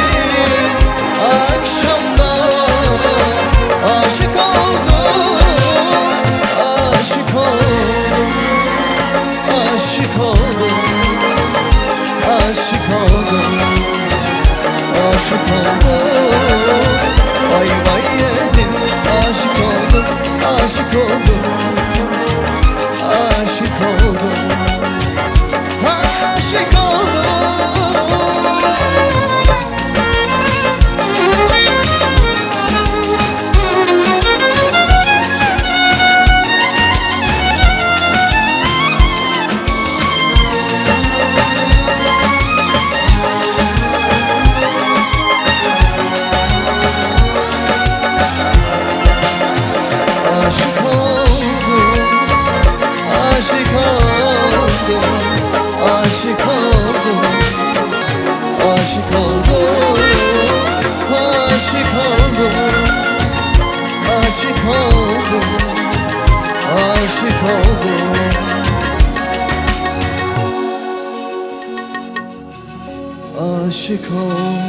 akşamda aşık oldum. Aşık oldum. Aşık oldum. Aşık oldum. Aşık oldum. Ay vay yedim. Aşık oldum. Aşık oldum. Aşık oldum. Aşık oldum. Aşık oldum. Aşık oldum. Aşık oldum. Aşık oldum. Aşık oldum. Aşık oldum. Aşık oldum. Aşık oldum.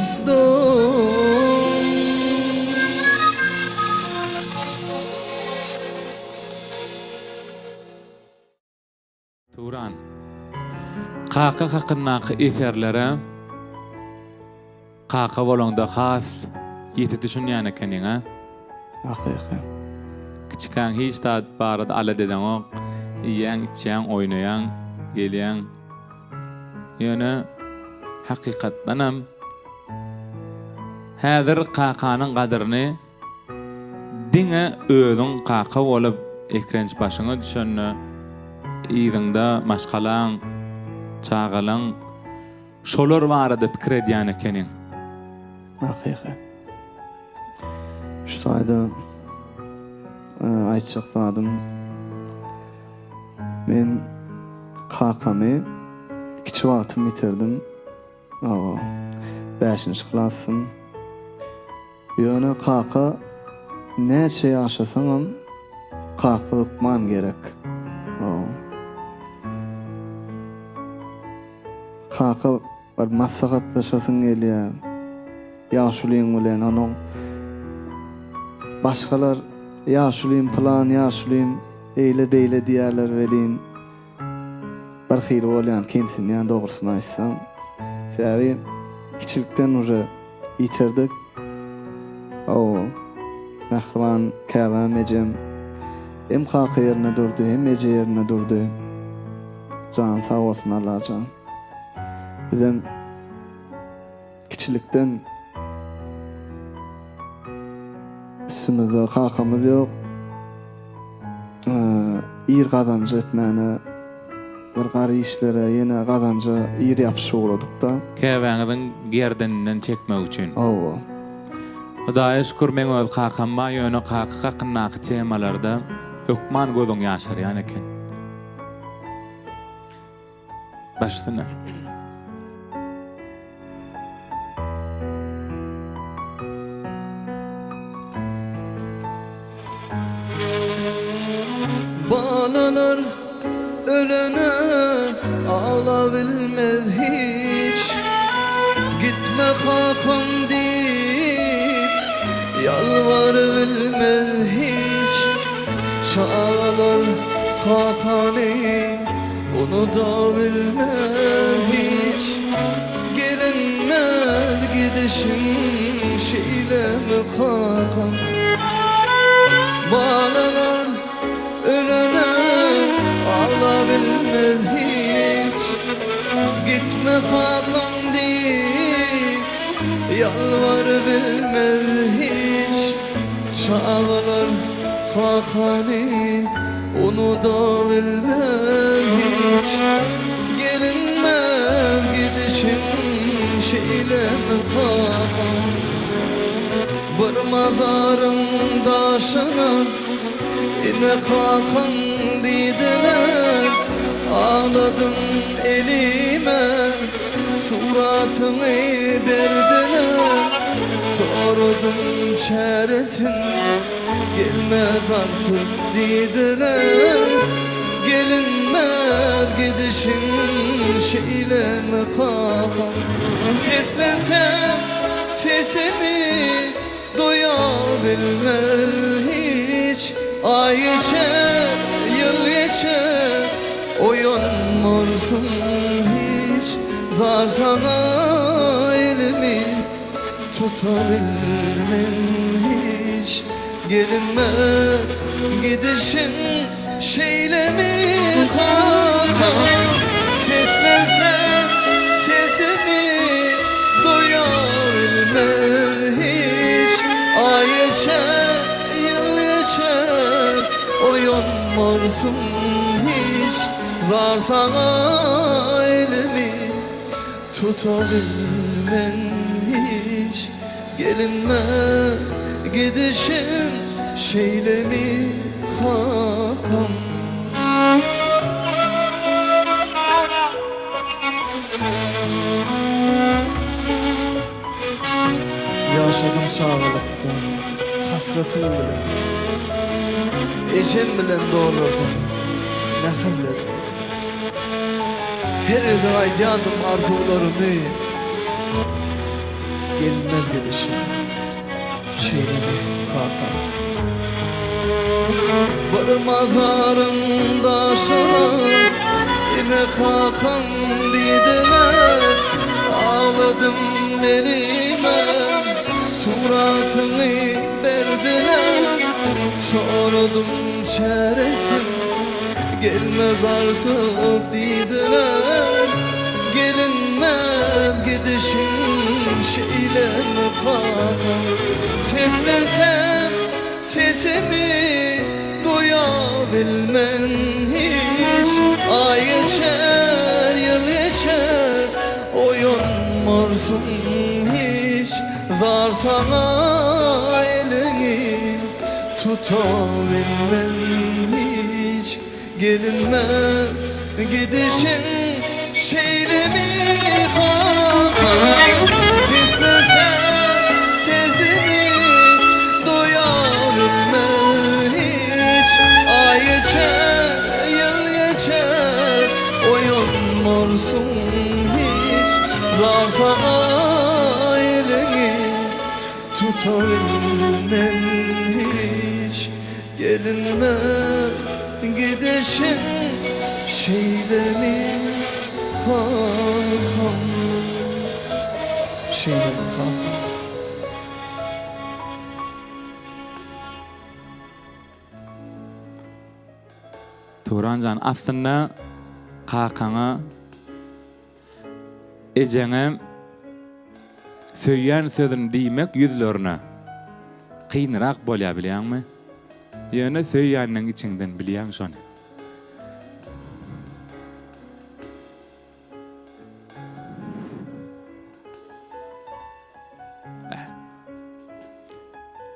Turan. Kaka kakınnaky eserlere kaka bolanda has yeti düşünýän ekeniňe. Hakyky. Kiçikäň hiç tat barada ala deden o ýan içýän oýnaýan gelýän. Ýöne hakykatdanam häzir kakanyň gadyryny diňe özüň kaka bolup ekranç başyňa düşenne ýygyňda maşgalaň, çağalaň şolar barada pikir edýän ekeniň. Hakyky. Şu taýda aýtjakladym. Men kakamy kiçi wagtym bitirdim. 5-nji klassym. Ýöne kaka näçe ýaşasaňam kaka ukmam gerek. Kaka bir maslahatlaşasyň gelýär. Ýaşulyň bilen onuň başgalar ýaşulym plan ýaşulym eýle diýerler welin. Bir hyr bolýan kimsin ýa-ni dogrusyny aýtsam. Säbi kiçilikden uje yitirdik. O Mehriban Käbem ejem hem kaka yerine durdu hem ece yerine durdu. Can sağ olsun Allah can. Bizim kiçilikten üstümüzde kakamız yok. İyi kazancı etmeni bir gary işlere yine kazancı iyi yapışı olduk da. Käbäňiziň gerdeninden çekmek üçin. O Hudaýa şükür men öz kakamba ýöne kakynnaky temalarda ökman gözüň ýaşarýan eken. Başlyna. Balalar ölene ağla bilmez hiç. Gitme kakam deyip yalvar bilmez hiç. Çağlar kakani onu da bilmez hiç. Gelinmez gidişin şeyle mi kakam. Balalar ölene ağla bilmez hiç. Gitme kakam deyip yalvar bilmez hiç. Çağlar kakani onu da bilmez hiç. Gelinmez gidişin şeyle mi kakam. Bir mazarın daşına yine kakam dediler. Ağladım elime suratımı verdiler. Sordum çaresin gelmez artık dediler. Gelinmez gidişin şeyle mi kakam. Seslensem sesimi duyabilmez hiç. Ay geçer, yıl geçer, uyanmarsın hiç. Zar sana elimi tutabilmem hiç. Gelinme gidişin şeyle mi kakam. Seslensem sesimi duyabilmez hiç. Ay geçer, yıl geçer, uyanmarsın hiç. Zar sana elimi tutabilmem hiç. Gelinme gidişin şeyle mi kakam. Yaşadım çağlıktan hasretim bilen. Ecem bilen doğrurdum nefemlerimi. Her eder aydadım arzularımı. Gelmez gidişim şeyle mi kakam. Bir mazarın daşına yine kakam dediler. Ağladım elime suratımı verdiler. Sordum çaresin gelmez artık dediler. Gelinmez gidişin şeyle mi kakam. Seslensem sesimi duyabilmem hiç. Ay geçer, yıl geçer, uyanmarsın hiç. Zar sana elini tutabilmem hiç. Gelinme gidişin şeyle mi kakam. Seslensem sesimi duyabilmem hiç. Ay geçer, yıl geçer, uyanmarsın hiç. Zar sana elini tutabilmem hiç. Gelinme gidişin şeyle mi kakam. Şeyle mi kakam. Turancan aslında kakana ejene söyleyen sözünü diýmek yüzlerine kıynarak bolýa bilýärmi? Ýöne söýýäniň içinden bilýän şonu.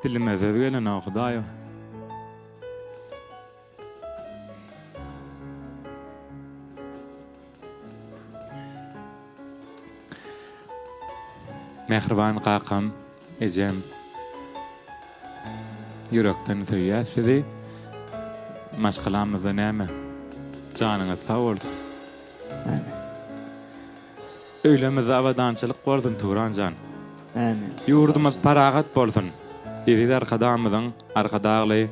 Dilime söz gelen okudaýa. Mehriban kakam, ejem, yürekten söýýärsizi, maşgalamyzda näme? Janyňyz sag bolsun. Öýlemizde awadançylyk bolsun Turanjan. Amin. Ýurdumyz paragat bolsun. Ýeri arkadamyzyň, arkadagly,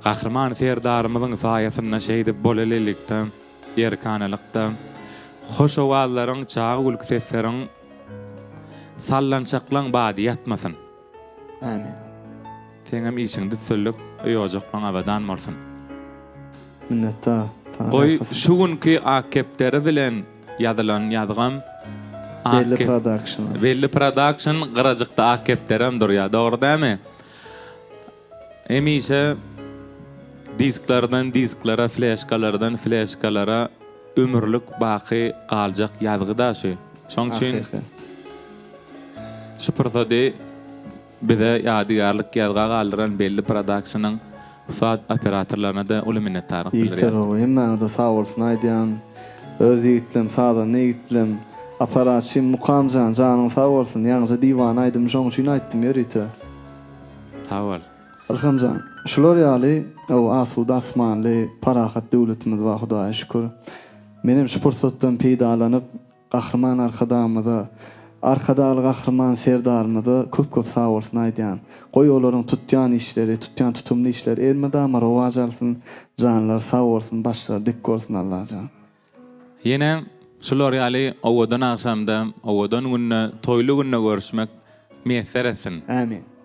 gahrman serdarymyzyň saýasyna şeýdip bolalelikde, ýerkanalykda, hoş owazlaryň, çağa gülk sesleriň sallançaklaň bady ýatmasyn. Amin. Seňem işiňdi söllüp, öýojoklaň awadan bolsun. Minnettar. Goý şu günki akepleri bilen ýazylan ýazgam Belli production. Belli production gyrajykda akeplerim durýar, dogry dämi? Emise disklardan disklara, flashkalara ömürlük baqy galjak ýazgy da şu. Şoň üçin şu prosedy bize ýadygarlyk ýazga galdyran belli productionyň saat operatorlaryna da uly minnetdarlyk bildirýär. Hemmäňe de sag bolsun aýdýan. Öz ýigitlim, sazan ýigitlim, aparatçy mukamjan janyň sag bolsun. Ýa-ni diwan aýdym, şoň üçin aýtdym ýerite. Sag bol. Alhamdulillah. Şular ýaly, o asuda asmanly parahat döwletimiz we Hudaýa şükür. Menim şu pursatdan peýdalanyp gahrman arkadaly gahrman serdarymyza köp sag bolsun aýdýan. Goý olaryň tutýan işleri, tutýan tutumly işler elmedama rowaj alsyn, janlar sag bolsun, başlar dik bolsun Allaha. Yine şular ýaly owadan akşamda, owadan günne, toýly günne görüşmek meýser etsin. Amin.